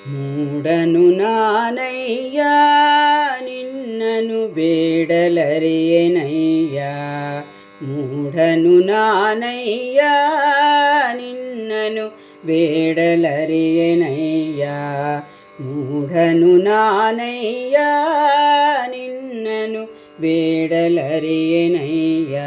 ಮೂಢನು ನಾನಯ್ಯ ನಿನ್ನನು ಬೇಡಲರಿಯೆನಯ್ಯ. ಮೂಢನು ನಾನಯ್ಯ ನಿನ್ನನು ಬೇಡಲರಿಯೆನಯ್ಯ. ಮೂಢನು ನಾನಯ್ಯ ನಿನ್ನನು ಬೇಡಲರಿಯೆನಯ್ಯ.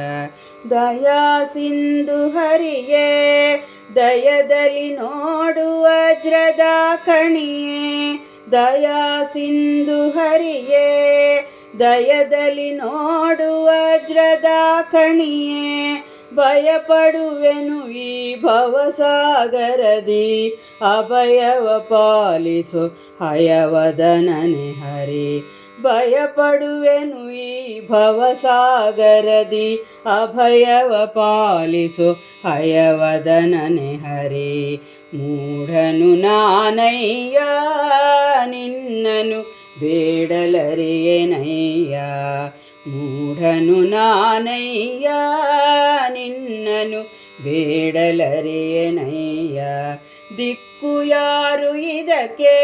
ದಯಾ ಸಿಂಧು ಹರಿಯೇ ದಯದಲ್ಲಿ ನೋಡು ವಜ್ರದ ಕಣಿಯೇ. ದಯಾ ಸಿಂಧು ಹರಿಯೇ ದಯದಲ್ಲಿ ನೋಡು ವಜ್ರದ ಕಣಿಯೇ. ಭಯಪಡುವೆನು ಈ ಭವಸಾಗರದಿ ಅಭಯವ ಪಾಲಿಸು ಹಯವದನನೆ ಹರಿ. ಭಯಪಡುವೆನು ಈ ಭವಸಾಗರದಿ ಅಭಯವ ಪಾಲಿಸು ಹಯವದನನೆ ಹರಿ. ಮೂಢನು ನಾನಯ್ಯ ನಿನ್ನನು ಬೇಡಲರಿಯೆನಯ್ಯ. ಮೂಢನು ನಾನಯ್ಯ ನಿನ್ನನು ಬೇಡಲರಿಯೆನಯ್ಯ. ದಿಕ್ಕು ಯಾರು ಇದಕ್ಕೆ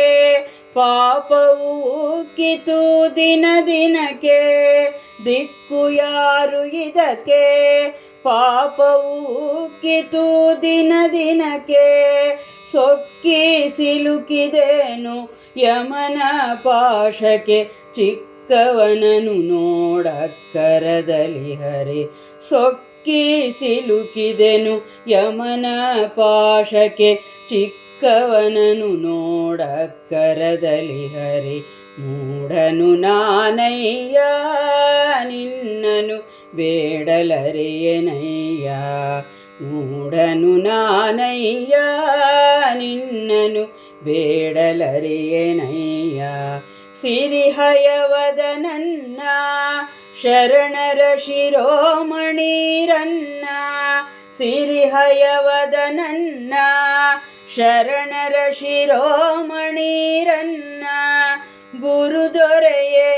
ಪಾಪವು ಉಕ್ಕಿತು ದಿನ ದಿನಕ್ಕೆ. ದಿಕ್ಕು ಯಾರು ಇದಕ್ಕೆ ಪಾಪವು ಉಕ್ಕಿತು ದಿನ ದಿನಕ್ಕೆ. ಸೊಕ್ಕಿ ಸಿಲುಕಿದೆನು ಯಮನ ಪಾಶಕ್ಕೆ ಚಿಕ್ಕವನನು ನೋಡಕ್ಕರದಲ್ಲಿ ಹರಿ. ಸೊಕ್ಕಿ ಸಿಲುಕಿದೆನು ಯಮನ ಪಾಶಕ್ಕೆ ಚಿಕ್ಕವನನು ನೋಡಕ್ಕರದಲ್ಲಿ ಹರಿ. ಮೂಢನು ನಾನಯ್ಯ ನಿನ್ನನು ಬೇಡಲರಿಯೆನಯ್ಯ. ಮೂಢನು ನಾನಯ್ಯ ನಿನ್ನನು ಬೇಡಲರಿಯೆನಯ್ಯ. ಸಿರಿಹಯವದನನ್ನ ಶರಣರ ಶಿರೋಮಣಿರನ್ನ. ಸಿರಿಹಯವದನನ್ನ ಶರಣರ ಶಿರೋಮಣಿರನ್ನ. ಗುರುದೊರೆಯೇ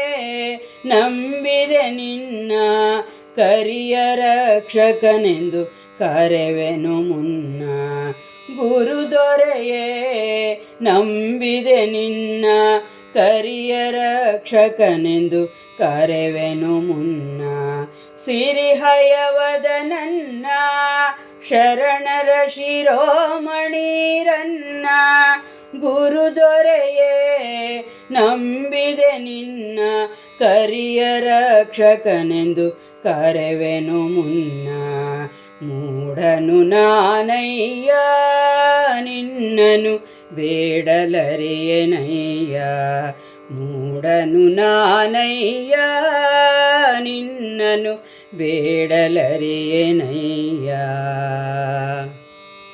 ನಂಬಿದೆ ನಿನ್ನ ಕರಿಯ ರಕ್ಷಕನೆಂದು ಕರೆವೆನು ಮುನ್ನ. ಗುರುದೊರೆಯೇ ನಂಬಿದೆ ನಿನ್ನ ಕರಿಯ ರಕ್ಷಕನೆಂದು ಕರೆವೆನು ಮುನ್ನ. ಸಿರಿಹಯವದನನ್ನ ಶರಣರ ಶಿರೋಮಣಿರನ್ನ. ಗುರುದೊರೆಯೇ ನಂಬಿದೆ ನಿನ್ನ ಕರಿಯ ರಕ್ಷಕನೆಂದು ಕರೆವೆನು ಮುನ್ನ. ಮೂಢನು ನಾನಯ್ಯ ನಿನ್ನನು ಬೇಡಲರಿಯೆನಯ್ಯ. ಮೂಢನು ನಾನಯ್ಯ ನಿನ್ನನು ಬೇಡಲರಿಯೆನಯ್ಯ.